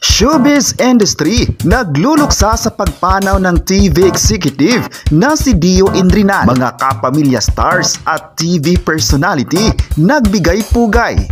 Showbiz industry nagluluksa sa pagpanaw ng TV executive na si Dio Indrinal. Mga kapamilya stars at TV personality nagbigay pugay.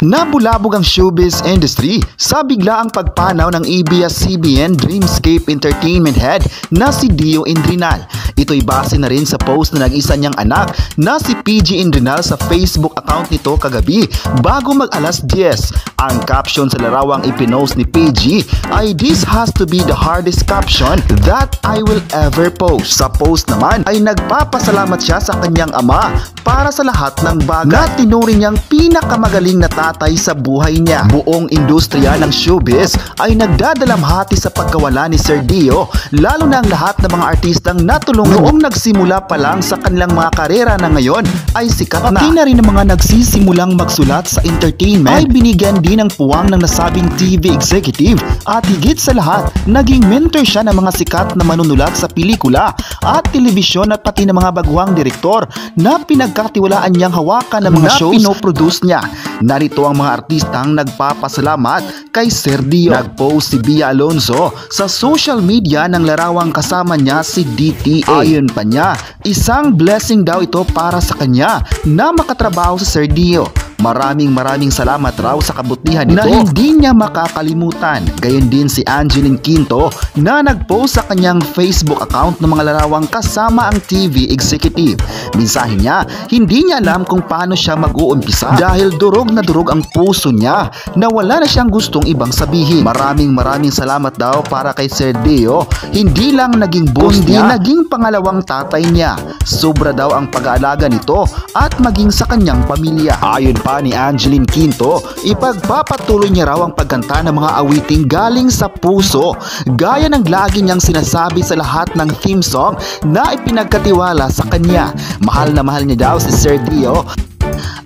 Nabulabog ang showbiz industry sa biglaang pagpanaw ng ABS-CBN Dreamscape Entertainment Head na si Dio Indrinal. Ito'y base na rin sa post na nag-isa niyang anak na si PG Indrinal sa Facebook account nito kagabi bago mag-alas 10. Ang caption sa larawang ipinost ni PG ay "This has to be the hardest caption that I will ever post." Sa post naman ay nagpapasalamat siya sa kanyang ama para sa lahat ng bagay na tinuring niyang pinakamagaling na tatay sa buhay niya. Buong industriya ng showbiz ay nagdadalamhati sa pagkawala ni Sir Dio, lalo na ang lahat ng mga artistang natulungan noong nagsimula pa lang sa kanilang mga karera na ngayon ay sikat na. Pati na rin ang mga nagsisimulang magsulat sa entertainment ay binigyan din ng puwang ng nasabing TV executive at higit sa lahat, naging mentor siya ng mga sikat na manunulat sa pelikula at telebisyon at pati ng mga baguhang direktor na pinagkatiwalaan niyang hawakan ng mga shows na pinoproduce niya. Narito ang mga artistang nagpapasalamat kay Sir Dio. Nag-post si Bia Alonzo sa social media ng larawang kasama niya si DTA. Ayon pa niya, isang blessing daw ito para sa kanya na makatrabaho sa Sir Dio. Maraming salamat raw sa kabutihan nito na hindi niya makakalimutan. Gayon din si Angeline Quinto na nag-post sa kanyang Facebook account ng mga larawang kasama ang TV executive. Mensahe niya, hindi niya alam kung paano siya mag-uumpisa dahil durog na durog ang puso niya na wala na siyang gustong ibang sabihin. Maraming salamat daw para kay Sir Dio. Hindi lang naging boss niya, naging pangalawang tatay niya. Sobra daw ang pag-aalaga nito at maging sa kanyang pamilya. Ayon pa ni Angeline Quinto, ipagpapatuloy niya raw ang pagkanta ng mga awiting galing sa puso, gaya ng lagi niyang sinasabi sa lahat ng theme song na ipinagkatiwala sa kanya. Mahal na mahal niya daw si Sir Dio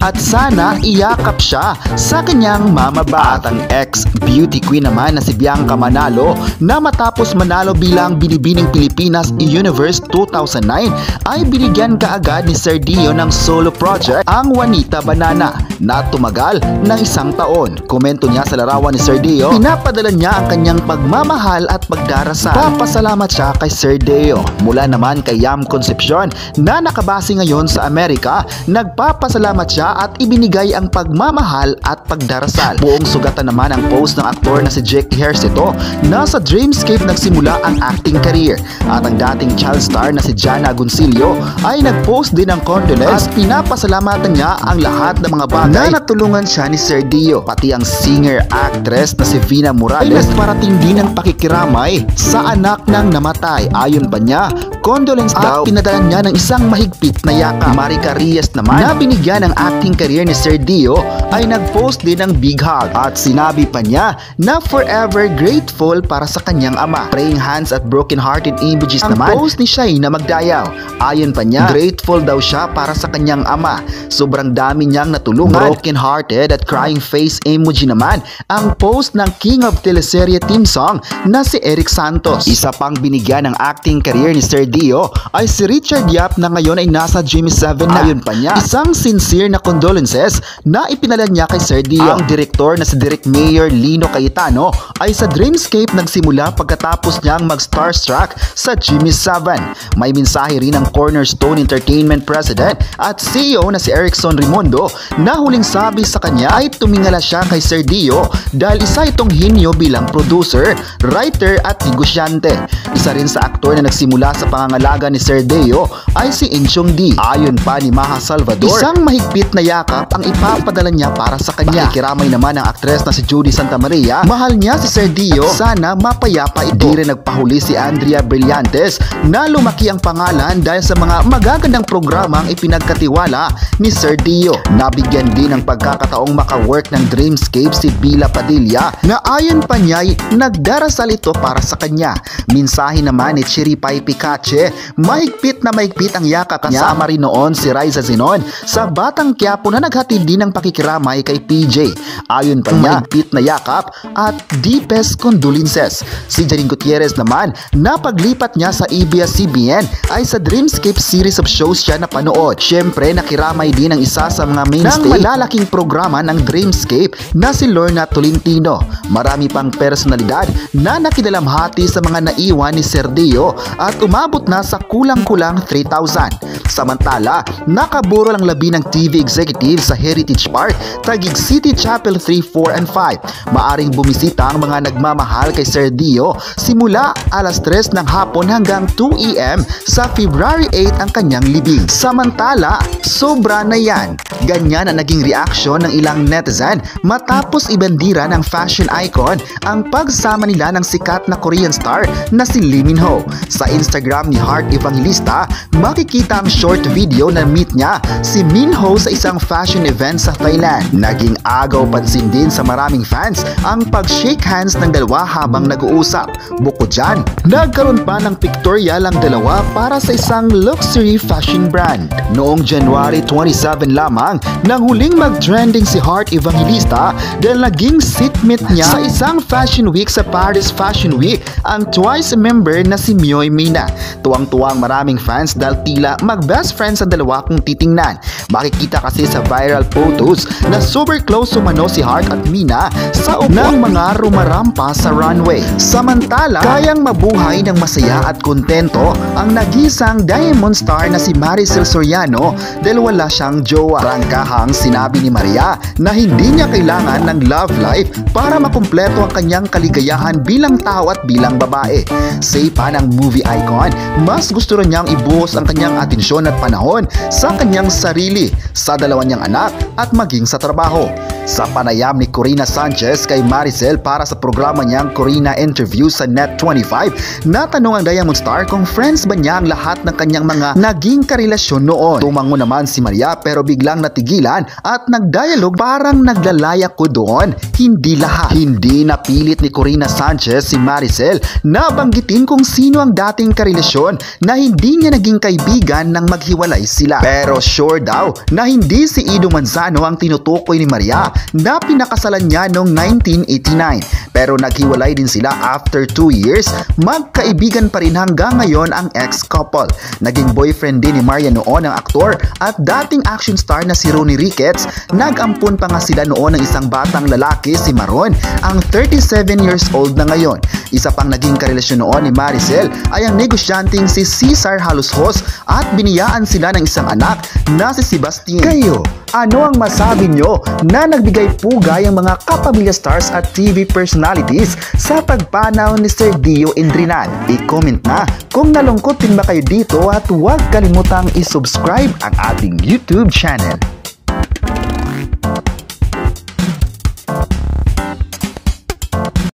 at sana iyakap siya sa kanyang mama ba. At ang ex-beauty queen naman na si Bianca Manalo na matapos manalo bilang Binibining Pilipinas Universe 2009 ay binigyan kaagad ni Sir Dio ng solo project, ang Juanita Banana, na tumagal ng 1 taon. Komento niya sa larawan ni Sir Dio, pinapadala niya ang kanyang pagmamahal at pagdarasal. Papasalamat siya kay Sir Dio. Mula naman kay Yam Concepcion na nakabase ngayon sa Amerika, nagpapasalamat siya at ibinigay ang pagmamahal at pagdarasal. Buong sugatan naman ang post ng aktor na si Jake Ejercito na sa Dreamscape nagsimula ang acting career. At ang dating child star na si Jana Agoncillo ay nagpost din ng condolence at pinapasalamatan niya ang lahat ng mga bagay na natulungan siya ni Sir Dio. Pati ang singer-actress na si Vina Morales ay nagparating din ng pakikiramay sa anak ng namatay. Ayon pa niya, condolence daw at pinadala niya ng isang mahigpit na yakap. Marica Reyes naman na binigyan ng acting career ni Sir Dio ay nag-post din ng big hug at sinabi pa niya na forever grateful para sa kanyang ama. Praying hands at broken hearted emojis ang naman post ni Shaina Magdayaw. Ayon pa niya, grateful daw siya para sa kanyang ama. Sobrang dami niyang natulungan. Broken hearted at crying face emoji naman ang post ng King of Teleserye theme song na si Eric Santos. Isa pang binigyan ng acting career ni Sir Dio ay si Richard Yap na ngayon ay nasa Jimmy 7 na. Ayon pa niya, isang sincere na condolences na ipinala niya kay Sir Dio. Ang direktor na si Direk Mayor Lino Cayetano ay sa Dreamscape nagsimula pagkatapos niyang mag-starstruck sa Jimmy 7. May mensahe rin ang Cornerstone Entertainment President at CEO na si Erickson Raimundo na huling sabi sa kanya ay tumingala siya kay Sir Dio dahil isa itong hinyo bilang producer, writer at negosyante. Isa rin sa aktor na nagsimula sa pangangalaga ni Sir Dio ay si Inchong D. Ayon pa ni Maha Salvador, isang mahigpit na yakap ang ipapadala niya para sa kanya. Pakikiramay naman ang aktres na si Judy Santa Maria. Mahal niya si Sir Dio, sana mapayapa ito. Di rin nagpahuli si Andrea Brillantes na lumaki ang pangalan dahil sa mga magagandang programang ipinagkatiwala ni Sir Dio. Nabigyan din ng pagkakataong maka-work ng Dreamscape si Bila Padilla na ayon pa niya'y nagdarasal ito para sa kanya. Mensahe naman ni Chiripay Picache, mahigpit na mahigpit ang yakap niya. Kasama rin noon si Raisa Zenon sa Batang Quiapo na naghatid din ng pakikiramay kay PJ. Ayon pa niya, mahigpit na yakap at deepest condolences. Si Janine Gutierrez naman, na paglipat niya sa ABS-CBN ay sa Dreamscape series of shows siya napanood. Siyempre, nakiramay din ang isa sa mga mainstay ng malalaking programa ng Dreamscape na si Lorna Tolentino. Marami pang personalidad na nakidalamhati sa mga naiwan ni Sir Dio at umabot na sa kulang-kulang 3,000. Samantala, nakaburo lang labi ng TV executive sa Heritage Park, Taguig City Chapel 3, 4, and 5. Maaring bumisita ang mga nagmamahal kay Sir Dio simula alas 3 ng hapon hanggang 2 AM sa February 8 ang kanyang libing. Samantala, sobra na yan. Ganyan ang naging reaksyon ng ilang netizen matapos ibandira ng fashion icon ang pagsama nila ng sikat na Korean star na si Lee Min-ho. Sa Instagram ni Heart Evangelista, makikita ang short video na meet niya si Min-ho sa isang fashion event sa Thailand. Naging agaw pansin din sa maraming fans ang pag-shake hands ng dalawa habang nag-uusap. Bukod dyan, nagkaroon pa ng pictorial ang dalawa para sa isang luxury fashion brand. Noong January 27 lamang, nang huling mag-trending si Heart Evangelista dahil naging seatmate niya sa isang fashion week sa Paris Fashion Week ang Twice member na si Myoy Mina. Tuwang-tuwang maraming fans dahil tila mag-best friends ang dalawa kung titingnan. Makikita kasi sa viral photos na super close umano si Heart at Mina sa upo ng mga rumarampa sa runway. Samantala, kayang mabuhay ng masaya at kontento ang nag-isang Diamond Star na si Maricel Soriano dahil wala siyang jowa. Prangkahang sinabi ni Maria na hindi niya kailangan ng love life para makumpleto ang kanyang kaligayahan bilang tao at bilang babae. Say pa ng movie icon, mas gusto rin niyang ibuhos ang kanyang atensyon at panahon sa kanyang sarili, sa dalawa niyang anak at maging sa trabaho. Sa panayam ni Corina Sanchez kay Maricel para sa programa niyang Corina Interview sa Net25, natanong ang Diamond Star kung friends ba niya ang lahat ng kanyang mga naging karelasyon noon. Tumango naman si Maria pero biglang natigilan at nagdialog parang naglalaya ko doon. Hindi lahat. Hindi napilit ni Corina Sanchez si Maricel na banggitin kung sino ang dating karelasyon na hindi niya naging kaibigan nang maghiwalay sila. Pero sure daw na hindi si Ido Manzano ang tinutukoy ni Maria na pinakasalan niya noong 1989. Pero naghiwalay din sila after 2 years, magkaibigan pa rin hanggang ngayon ang ex-couple. Naging boyfriend din ni Maria noon ang aktor at dating action star na si Ronnie Ricketts. Nag-ampun pa nga sila noon ng isang batang lalaki, si Maron, ang 37 years old na ngayon. Isa pang naging karelasyon noon ni Maricel ay ang negosyanteng si Cesar Halushos at biniyaan sila ng isang anak na si Sebastian. Kayo, ano ang masabi nyo na nagbigay pugay ang mga kapamilya stars at TV personalities sa pagpanaw ni Sir Dio Indrinal? I-comment na kung nalungkot din ba kayo dito at huwag kalimutang i-subscribe ang ating YouTube channel.